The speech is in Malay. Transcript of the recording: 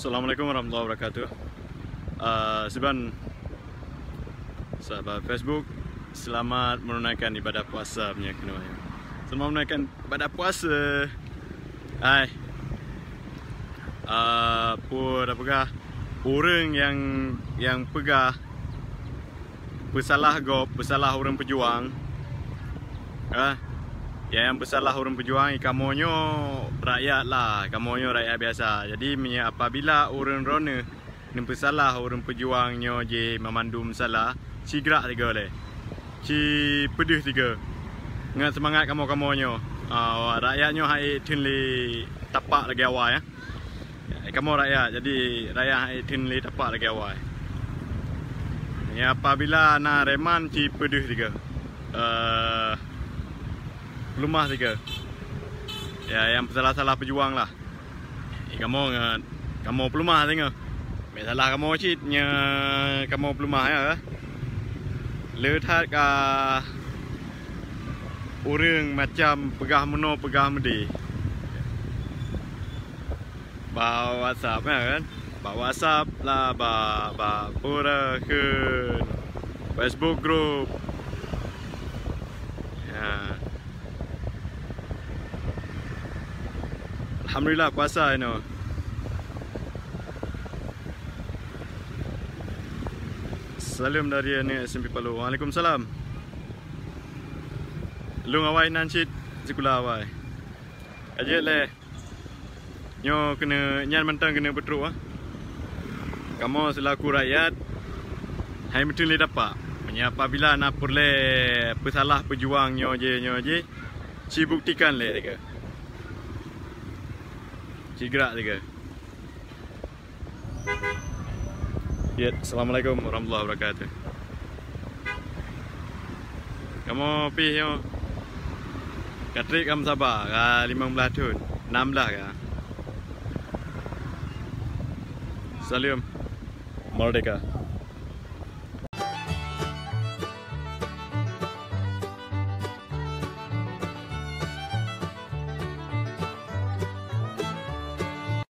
Assalamualaikum warahmatullahi wabarakatuh. Seban sahabat Facebook, selamat menunaikan ibadah puasa punya kenuaya. Selamat menunaikan ibadah puasa. Hai. Apakah orang yang pegah pesalah orang pejuang. Yang bersalah orang pejuang, kamonyo rakyat lah, kamonyo rakyat biasa. Jadi apabila orang rona yang bersalah orang pejuangnya je memandum salah, ci gerak tiga le, ci pedih tiga. Dengan semangat kamonyo, rakyatnya hai tinli tapak lagi awal ya. Kamu rakyat, jadi rakyat hai tinli tapak lagi awal. Ya apabila na reman ci pedih tiga. Pelumah tiga. Ya yang salah pejuang lah. Kamu pelumah tengok. Salah kamu citnya kamu pelumah ya. Letak ka orang macam pegah meno pegah medi. Bawa WhatsApp ya kan. Bawa WhatsApp lah pura ke Facebook group. Ya. Alhamdulillah puasa ini. Salam dari SMP Palu. Waalaikumsalam. Lu ngawai nancit sekolah awai. Aje le. Nyo kena nyan mentang kena betruk ah. Kamu selaku rakyat hai betul le dapat. Apabila nak perle pesalah pejuang nyo je ci buktikan le dekat. Gerak juga. Ya, assalamualaikum warahmatullahi wabarakatuh. Kamu pilih Katrik kamu sabar, 15 tahun, 16 ya. Salam, Merdeka.